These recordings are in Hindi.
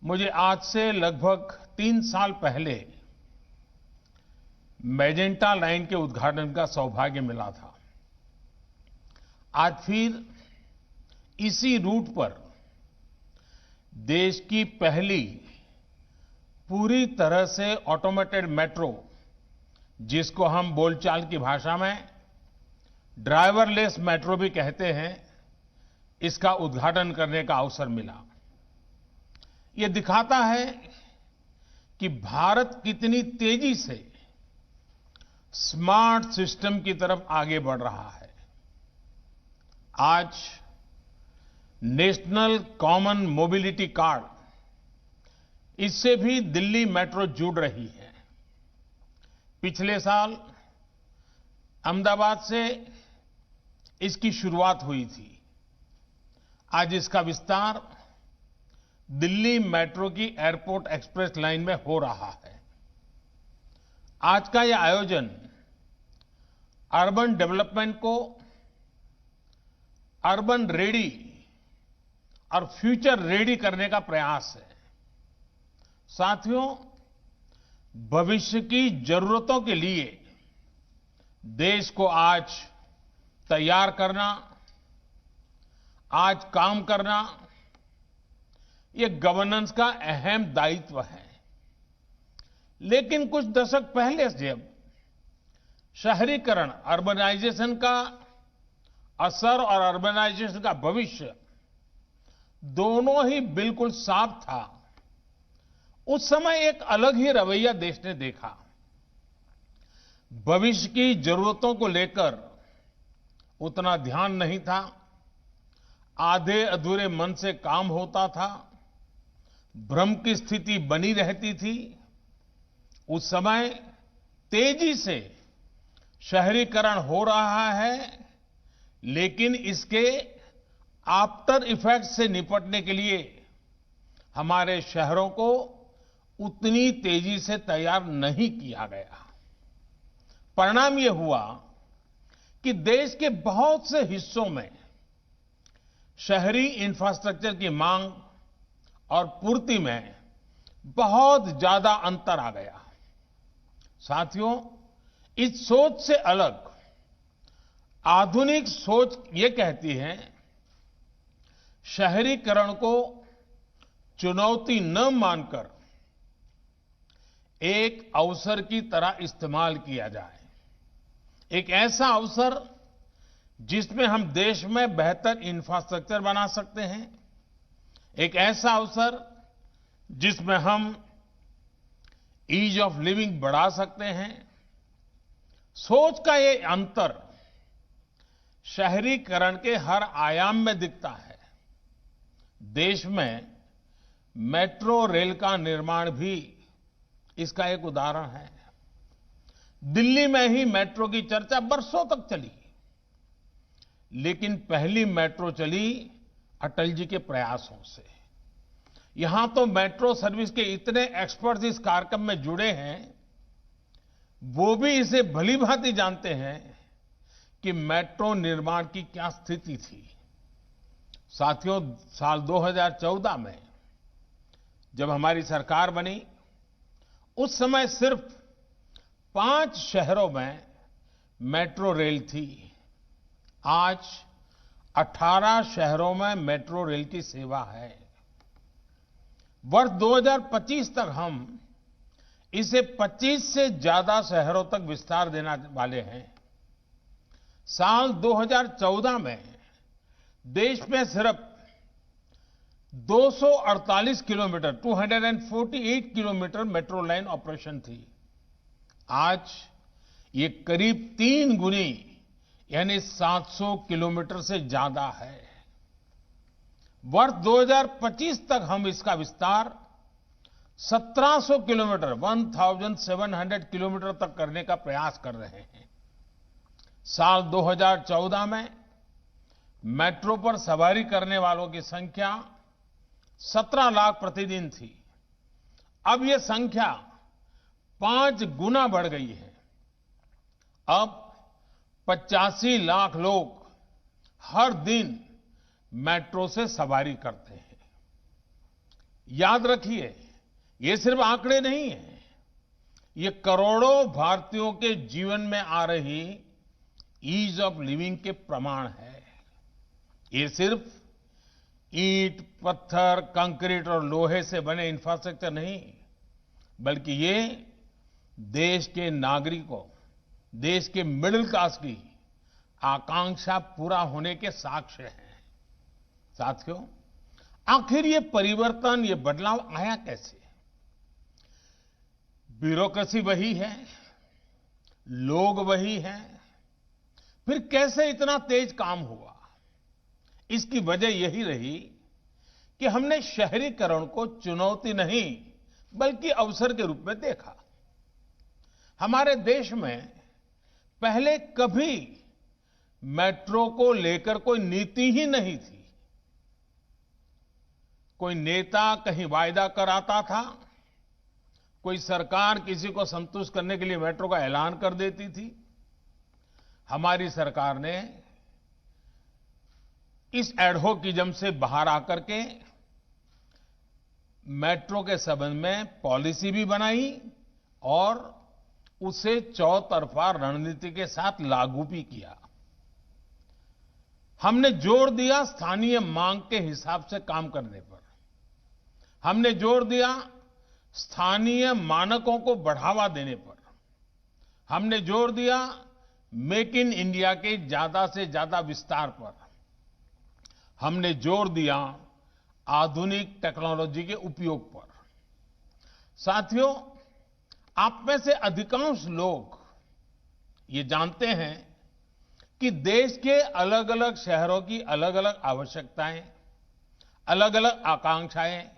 मुझे आज से लगभग 3 साल पहले मेजेंटा लाइन के उद्घाटन का सौभाग्य मिला था। आज फिर इसी रूट पर देश की पहली पूरी तरह से ऑटोमेटेड मेट्रो, जिसको हम बोलचाल की भाषा में ड्राइवरलेस मेट्रो भी कहते हैं, इसका उद्घाटन करने का अवसर मिला। ये दिखाता है कि भारत कितनी तेजी से स्मार्ट सिस्टम की तरफ आगे बढ़ रहा है। आज नेशनल कॉमन मोबिलिटी कार्ड, इससे भी दिल्ली मेट्रो जुड़ रही है। पिछले साल अहमदाबाद से इसकी शुरुआत हुई थी। आज इसका विस्तार दिल्ली मेट्रो की एयरपोर्ट एक्सप्रेस लाइन में हो रहा है। आज का यह आयोजन अर्बन डेवलपमेंट को अर्बन रेडी और फ्यूचर रेडी करने का प्रयास है। साथियों, भविष्य की जरूरतों के लिए देश को आज तैयार करना, आज काम करना, ये गवर्नेंस का अहम दायित्व है। लेकिन कुछ दशक पहले जब शहरीकरण, अर्बनाइजेशन का असर और अर्बनाइजेशन का भविष्य दोनों ही बिल्कुल साफ था, उस समय एक अलग ही रवैया देश ने देखा। भविष्य की जरूरतों को लेकर उतना ध्यान नहीं था, आधे अधूरे मन से काम होता था, भ्रम की स्थिति बनी रहती थी। उस समय तेजी से शहरीकरण हो रहा है, लेकिन इसके आफ्टर इफेक्ट्स से निपटने के लिए हमारे शहरों को उतनी तेजी से तैयार नहीं किया गया। परिणाम यह हुआ कि देश के बहुत से हिस्सों में शहरी इंफ्रास्ट्रक्चर की मांग और पूर्ति में बहुत ज्यादा अंतर आ गया। साथियों, इस सोच से अलग आधुनिक सोच ये कहती है, शहरीकरण को चुनौती न मानकर एक अवसर की तरह इस्तेमाल किया जाए। एक ऐसा अवसर जिसमें हम देश में बेहतर इंफ्रास्ट्रक्चर बना सकते हैं, एक ऐसा अवसर जिसमें हम ईज ऑफ लिविंग बढ़ा सकते हैं। सोच का ये अंतर शहरीकरण के हर आयाम में दिखता है। देश में मेट्रो रेल का निर्माण भी इसका एक उदाहरण है। दिल्ली में ही मेट्रो की चर्चा बरसों तक चली, लेकिन पहली मेट्रो चली अटल जी के प्रयासों से। यहां तो मेट्रो सर्विस के इतने एक्सपर्ट्स इस कार्यक्रम में जुड़े हैं, वो भी इसे भलीभांति जानते हैं कि मेट्रो निर्माण की क्या स्थिति थी। साथियों, साल 2014 में जब हमारी सरकार बनी, उस समय सिर्फ 5 शहरों में मेट्रो रेल थी। आज 18 शहरों में मेट्रो रेल की सेवा है। वर्ष 2025 तक हम इसे 25 से ज्यादा शहरों तक विस्तार देने वाले हैं। साल 2014 में देश में सिर्फ 248 kilometre 248 kilometre metro line operation थी। आज ये करीब 3 गुनी यानी 700 किलोमीटर से ज्यादा है। वर्ष 2025 तक हम इसका विस्तार 1700 किलोमीटर 1700 किलोमीटर तक करने का प्रयास कर रहे हैं। साल 2014 में मेट्रो पर सवारी करने वालों की संख्या 17 लाख प्रतिदिन थी। अब यह संख्या 5 गुना बढ़ गई है। अब 85 लाख लोग हर दिन मेट्रो से सवारी करते हैं। याद रखिए, ये सिर्फ आंकड़े नहीं हैं, ये करोड़ों भारतीयों के जीवन में आ रही ईज ऑफ लिविंग के प्रमाण है। ये सिर्फ ईंट, पत्थर, कंक्रीट और लोहे से बने इंफ्रास्ट्रक्चर नहीं, बल्कि ये देश के नागरिकों, देश के मिडिल क्लास की आकांक्षा पूरा होने के साक्ष्य हैं। साथियों, आखिर ये परिवर्तन, ये बदलाव आया कैसे? ब्यूरोक्रेसी वही है, लोग वही हैं, फिर कैसे इतना तेज काम हुआ? इसकी वजह यही रही कि हमने शहरीकरण को चुनौती नहीं बल्कि अवसर के रूप में देखा। हमारे देश में पहले कभी मेट्रो को लेकर कोई नीति ही नहीं थी। कोई नेता कहीं वायदा कराता था, कोई सरकार किसी को संतुष्ट करने के लिए मेट्रो का ऐलान कर देती थी। हमारी सरकार ने इस एडहोकिज्म से बाहर आकर के मेट्रो के संबंध में पॉलिसी भी बनाई और उसे चौतरफा रणनीति के साथ लागू भी किया। हमने जोर दिया स्थानीय मांग के हिसाब से काम करने पर। हमने जोर दिया स्थानीय मानकों को बढ़ावा देने पर। हमने जोर दिया मेक इन इंडिया के ज्यादा से ज्यादा विस्तार पर। हमने जोर दिया आधुनिक टेक्नोलॉजी के उपयोग पर। साथियों, आप में से अधिकांश लोग ये जानते हैं कि देश के अलग अलग शहरों की अलग अलग आवश्यकताएं, अलग अलग आकांक्षाएं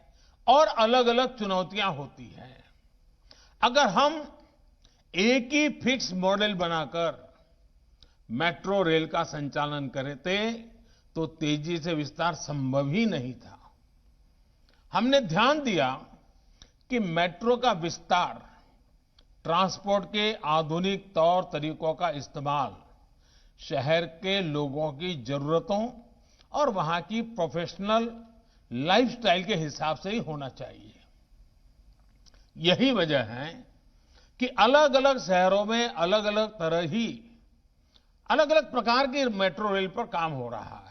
और अलग अलग चुनौतियां होती हैं। अगर हम एक ही फिक्स मॉडल बनाकर मेट्रो रेल का संचालन करते तो तेजी से विस्तार संभव ही नहीं था। हमने ध्यान दिया कि मेट्रो का विस्तार, ट्रांसपोर्ट के आधुनिक तौर तरीकों का इस्तेमाल शहर के लोगों की जरूरतों और वहां की प्रोफेशनल लाइफस्टाइल के हिसाब से ही होना चाहिए। यही वजह है कि अलग अलग शहरों में अलग अलग तरह ही अलग अलग प्रकार की मेट्रो रेल पर काम हो रहा है।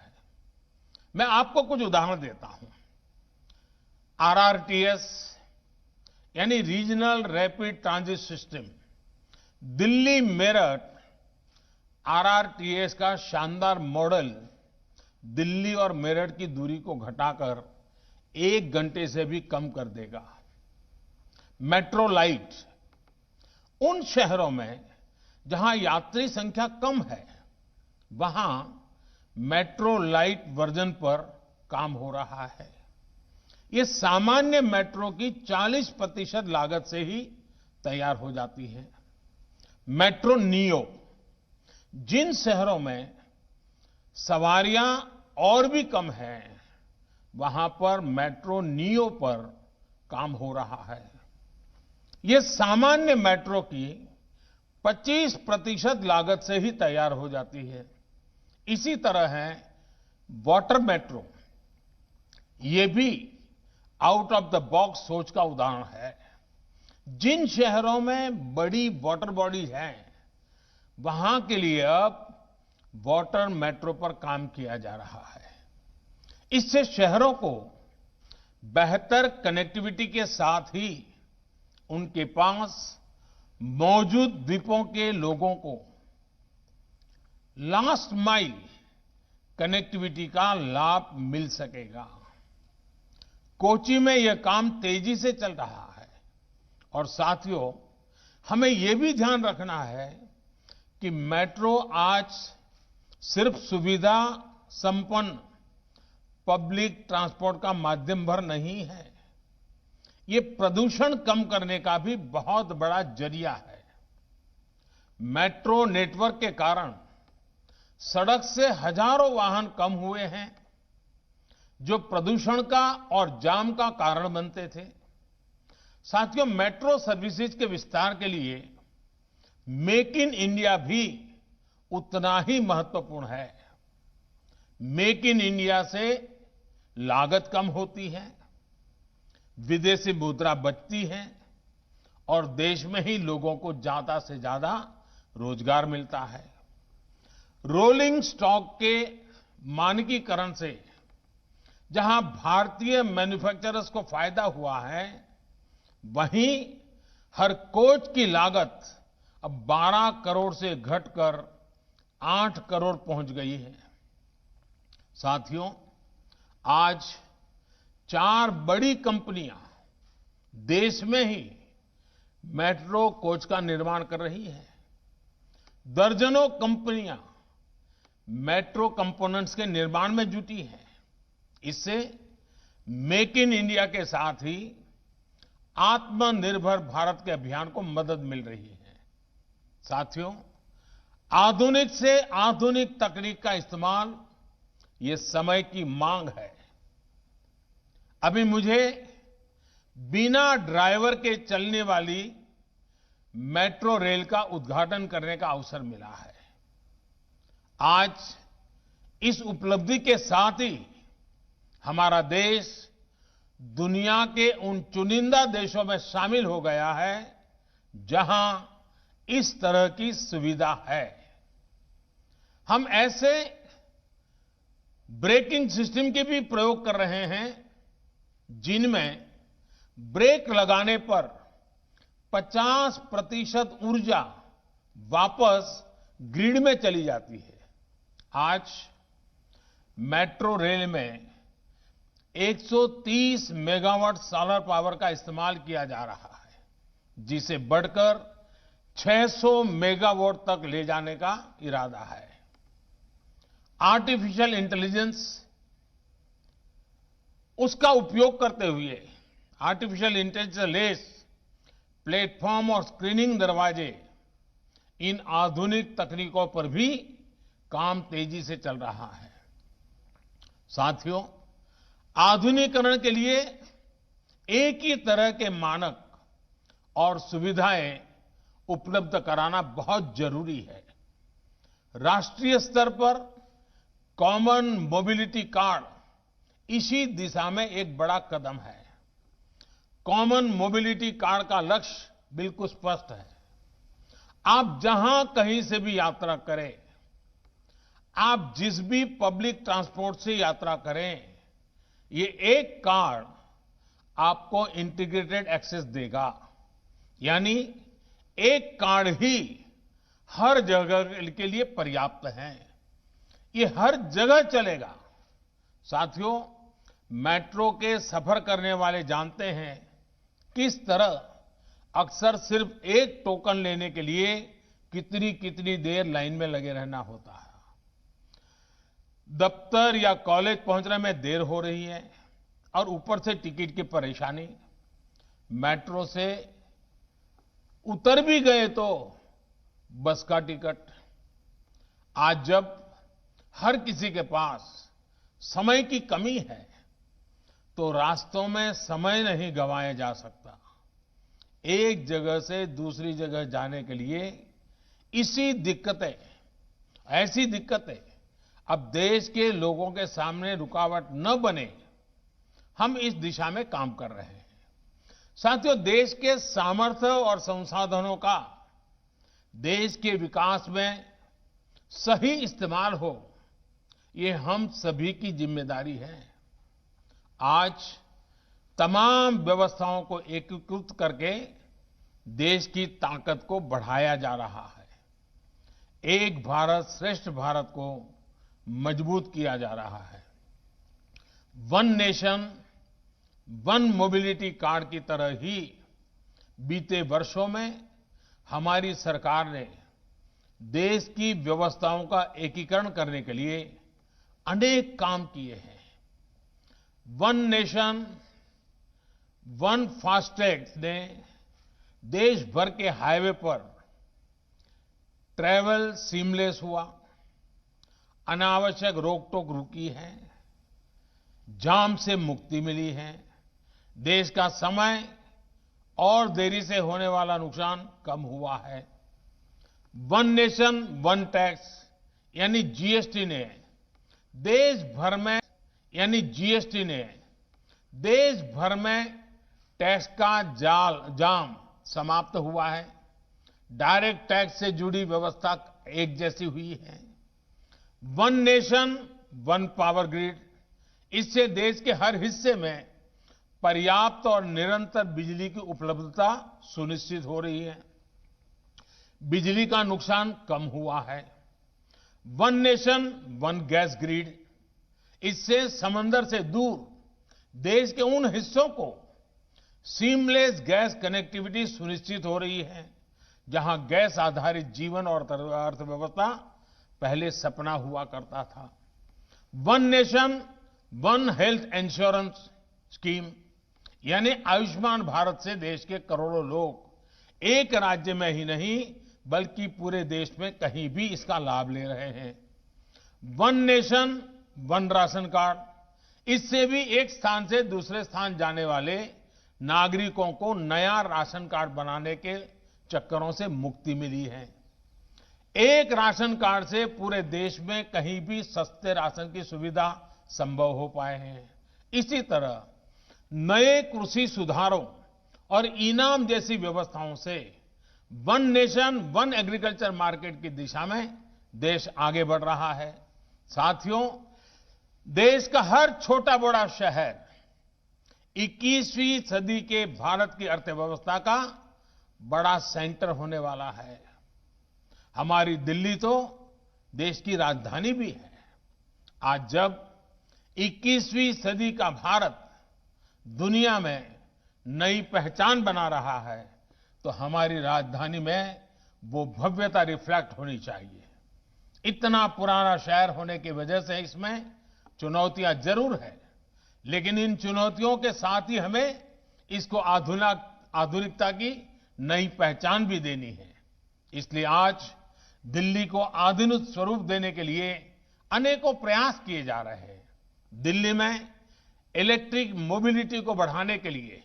मैं आपको कुछ उदाहरण देता हूं। आरआरटीएस यानी regional rapid transit system, Delhi Meerut RRTS का शानदार मॉडल दिल्ली और मेरठ की दूरी को घटाकर 1 घंटे से भी कम कर देगा। मेट्रो लाइट, उन शहरों में जहां यात्री संख्या कम है, वहां मेट्रो लाइट वर्जन पर काम हो रहा है। ये सामान्य मेट्रो की 40% लागत से ही तैयार हो जाती है। मेट्रो नियो, जिन शहरों में सवारियां और भी कम हैं, वहां पर मेट्रो नियो पर काम हो रहा है। ये सामान्य मेट्रो की 25% लागत से ही तैयार हो जाती है। इसी तरह है वाटर मेट्रो, ये भी आउट ऑफ द बॉक्स सोच का उदाहरण है। जिन शहरों में बड़ी वाटर बॉडी हैं, वहां के लिए अब वाटर मेट्रो पर काम किया जा रहा है। इससे शहरों को बेहतर कनेक्टिविटी के साथ ही उनके पास मौजूद द्वीपों के लोगों को लास्ट माइल कनेक्टिविटी का लाभ मिल सकेगा। कोची में यह काम तेजी से चल रहा है और साथियों, हमें यह भी ध्यान रखना है कि मेट्रो आज सिर्फ सुविधा संपन्न पब्लिक ट्रांसपोर्ट का माध्यम भर नहीं है, ये प्रदूषण कम करने का भी बहुत बड़ा जरिया है। मेट्रो नेटवर्क के कारण सड़क से हजारों वाहन कम हुए हैं, जो प्रदूषण का और जाम का कारण बनते थे। साथियों, मेट्रो सर्विसेज के विस्तार के लिए मेक इन इंडिया भी उतना ही महत्वपूर्ण है। मेक इन इंडिया से लागत कम होती है, विदेशी मुद्रा बचती है और देश में ही लोगों को ज्यादा से ज्यादा रोजगार मिलता है। रोलिंग स्टॉक के मानकीकरण से जहां भारतीय मैन्युफैक्चरर्स को फायदा हुआ है, वहीं हर कोच की लागत अब 12 करोड़ से घटकर 8 करोड़ पहुंच गई है। साथियों, आज 4 बड़ी कंपनियां देश में ही मेट्रो कोच का निर्माण कर रही हैं। दर्जनों कंपनियां मेट्रो कंपोनेंट्स के निर्माण में जुटी हैं। इससे मेक इन इंडिया के साथ ही आत्मनिर्भर भारत के अभियान को मदद मिल रही है। साथियों, आधुनिक से आधुनिक तकनीक का इस्तेमाल ये समय की मांग है। अभी मुझे बिना ड्राइवर के चलने वाली मेट्रो रेल का उद्घाटन करने का अवसर मिला है। आज इस उपलब्धि के साथ ही हमारा देश दुनिया के उन चुनिंदा देशों में शामिल हो गया है जहां इस तरह की सुविधा है। हम ऐसे ब्रेकिंग सिस्टम के भी प्रयोग कर रहे हैं जिनमें ब्रेक लगाने पर 50% ऊर्जा वापस ग्रिड में चली जाती है। आज मेट्रो रेल में 130 मेगावाट सोलर पावर का इस्तेमाल किया जा रहा है, जिसे बढ़कर 600 मेगावाट तक ले जाने का इरादा है। आर्टिफिशियल इंटेलिजेंस उसका उपयोग करते हुए आर्टिफिशियल इंटेलिजेंस लेस प्लेटफॉर्म और स्क्रीनिंग दरवाजे, इन आधुनिक तकनीकों पर भी काम तेजी से चल रहा है। साथियों, आधुनिकीकरण के लिए एक ही तरह के मानक और सुविधाएं उपलब्ध कराना बहुत जरूरी है। राष्ट्रीय स्तर पर कॉमन मोबिलिटी कार्ड इसी दिशा में एक बड़ा कदम है। कॉमन मोबिलिटी कार्ड का लक्ष्य बिल्कुल स्पष्ट है। आप जहां कहीं से भी यात्रा करें, आप जिस भी पब्लिक ट्रांसपोर्ट से यात्रा करें, ये एक कार्ड आपको इंटीग्रेटेड एक्सेस देगा। यानी एक कार्ड ही हर जगह के लिए पर्याप्त है। ये हर जगह चलेगा। साथियों, मेट्रो के सफर करने वाले जानते हैं किस तरह अक्सर सिर्फ एक टोकन लेने के लिए कितनी कितनी देर लाइन में लगे रहना होता है। दफ्तर या कॉलेज पहुंचने में देर हो रही है और ऊपर से टिकट की परेशानी। मेट्रो से उतर भी गए तो बस का टिकट। आज जब हर किसी के पास समय की कमी है तो रास्तों में समय नहीं गंवाया जा सकता। एक जगह से दूसरी जगह जाने के लिए ऐसी दिक्कतें अब देश के लोगों के सामने रुकावट न बने, हम इस दिशा में काम कर रहे हैं। साथियों, देश के सामर्थ्य और संसाधनों का देश के विकास में सही इस्तेमाल हो, ये हम सभी की जिम्मेदारी है। आज तमाम व्यवस्थाओं को एकीकृत करके देश की ताकत को बढ़ाया जा रहा है। एक भारत श्रेष्ठ भारत को मजबूत किया जा रहा है। One nation one mobility card की तरह ही बीते वर्षों में हमारी सरकार ने देश की व्यवस्थाओं का एकीकरण करने के लिए अनेक काम किए हैं। वन नेशन वन फास्टैग ने देश भर के हाईवे पर ट्रैवल सीमलेस हुआ, अनावश्यक रोक-टोक रुकी है, जाम से मुक्ति मिली है, देश का समय और देरी से होने वाला नुकसान कम हुआ है। वन नेशन वन टैक्स यानी जीएसटी ने देश भर में टैक्स का जाम समाप्त हुआ है। डायरेक्ट टैक्स से जुड़ी व्यवस्था एक जैसी हुई है। One nation one power grid, इससे देश के हर हिस्से में पर्याप्त और निरंतर बिजली की उपलब्धता सुनिश्चित हो रही है। बिजली का नुकसान कम हुआ है। One nation one gas grid, इससे समंदर से दूर देश के उन हिस्सों को सीमलेस गैस कनेक्टिविटी सुनिश्चित हो रही है जहां गैस आधारित जीवन और अर्थव्यवस्था पहले सपना हुआ करता था। One nation one health insurance scheme, यानी आयुष्मान भारत से देश के करोड़ों लोग एक राज्य में ही नहीं बल्कि पूरे देश में कहीं भी इसका लाभ ले रहे हैं। One nation one ration card, इससे भी एक स्थान से दूसरे स्थान जाने वाले नागरिकों को नया राशन कार्ड बनाने के चक्करों से मुक्ति मिली है। एक राशन कार्ड से पूरे देश में कहीं भी सस्ते राशन की सुविधा संभव हो पाए हैं। इसी तरह नए कृषि सुधारों और इनाम जैसी व्यवस्थाओं से one nation one agriculture market की दिशा में देश आगे बढ़ रहा है। साथियों, देश का हर छोटा बड़ा शहर 21वीं सदी के भारत की अर्थव्यवस्था का बड़ा सेंटर होने वाला है। हमारी दिल्ली तो देश की राजधानी भी है। आज जब 21वीं सदी का भारत दुनिया में नई पहचान बना रहा है तो हमारी राजधानी में वो भव्यता रिफ्लेक्ट होनी चाहिए। इतना पुराना शहर होने की वजह से इसमें चुनौतियां जरूर है, लेकिन इन चुनौतियों के साथ ही हमें इसको आधुनिकता की नई पहचान भी देनी है। इसलिए आज दिल्ली को आधुनिक स्वरूप देने के लिए अनेकों प्रयास किए जा रहे हैं। दिल्ली में इलेक्ट्रिक मोबिलिटी को बढ़ाने के लिए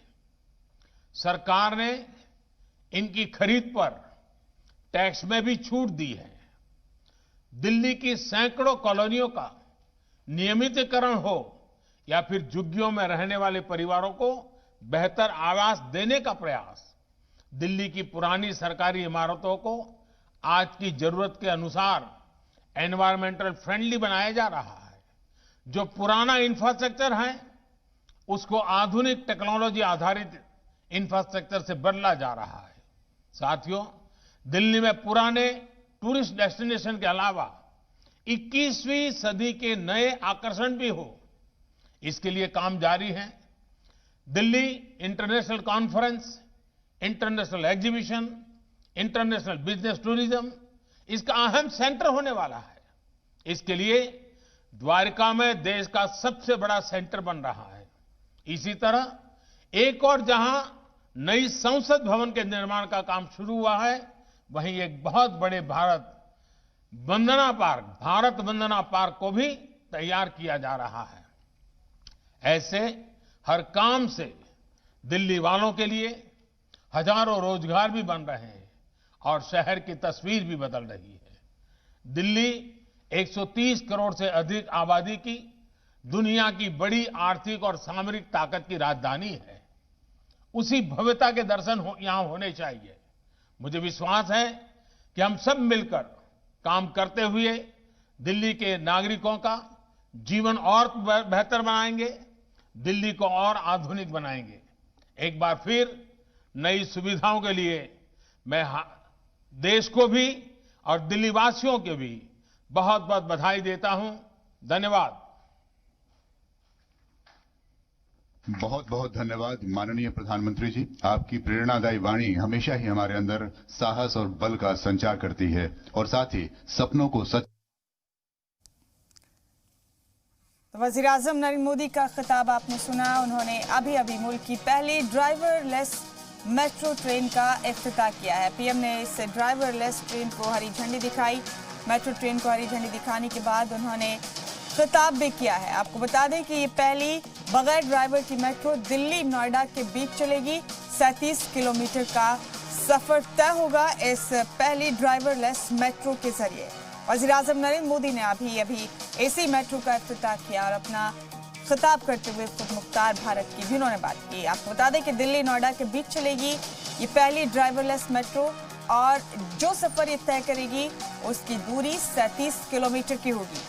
सरकार ने इनकी खरीद पर टैक्स में भी छूट दी है। दिल्ली की सैकड़ों कॉलोनियों का नियमितीकरण हो या फिर झुग्गियों में रहने वाले परिवारों को बेहतर आवास देने का प्रयास, दिल्ली की पुरानी सरकारी इमारतों को आज की जरूरत के अनुसार एनवायरमेंटल फ्रेंडली बनाया जा रहा है। जो पुराना इंफ्रास्ट्रक्चर है उसको आधुनिक टेक्नोलॉजी आधारित इंफ्रास्ट्रक्चर से बदला जा रहा है। साथियों, दिल्ली में पुराने टूरिस्ट डेस्टिनेशन के अलावा 21वीं सदी के नए आकर्षण भी हो, इसके लिए काम जारी है। Delhi international conference, international exhibition, international business tourism, इसका अहम सेंटर होने वाला है। इसके लिए द्वारका में देश का सबसे बड़ा सेंटर बन रहा है। इसी तरह एक और जहां नई संसद भवन के निर्माण का काम शुरू हुआ है, वहीं एक बहुत बड़े भारत वंदना पार्क को भी तैयार किया जा रहा है। ऐसे हर काम से दिल्ली वालों के लिए हजारों रोजगार भी बन रहे हैं और शहर की तस्वीर भी बदल रही है। दिल्ली 130 करोड़ से अधिक आबादी की दुनिया की बड़ी आर्थिक और सामरिक ताकत की राजधानी है। उसी भव्यता के दर्शन यहां होने चाहिए। मुझे विश्वास है कि हम सब मिलकर काम करते हुए दिल्ली के नागरिकों का जीवन और बेहतर बनाएंगे, दिल्ली को और आधुनिक बनाएंगे। एक बार फिर नई सुविधाओं के लिए मैं देश को भी और दिल्ली वासियों को भी बहुत बहुत बधाई देता हूं। धन्यवाद। बहुत बहुत धन्यवाद माननीय प्रधानमंत्री जी। आपकी प्रेरणादायी वाणी हमेशा ही हमारे अंदर साहस और बल का संचार करती है और साथ ही सपनों को सच। वजीर आजम नरेंद्र मोदी का खिताब आपने सुना। उन्होंने अभी अभी मुल्क की पहली ड्राइवरलेस मेट्रो ट्रेन का इफ्तिताह किया है। पीएम ने इस ड्राइवरलेस ट्रेन को हरी झंडी दिखाई। मेट्रो ट्रेन को हरी झंडी दिखाने के बाद उन्होंने खिताब भी किया है। आपको बता दें कि ये पहली बगैर ड्राइवर की मेट्रो दिल्ली नोएडा के बीच चलेगी। 37 किलोमीटर का सफर तय होगा इस पहली ड्राइवरलेस मेट्रो के जरिए। वज़ीर-ए-आज़म नरेंद्र मोदी ने अभी एसी मेट्रो का इफ्तिताह किया और अपना खिताब करते हुए खुद मुख्तार भारत की भी उन्होंने बात की। आपको बता दें कि दिल्ली नोएडा के बीच चलेगी ये पहली ड्राइवरलेस मेट्रो और जो सफर ये तय करेगी उसकी दूरी 37 किलोमीटर की होगी।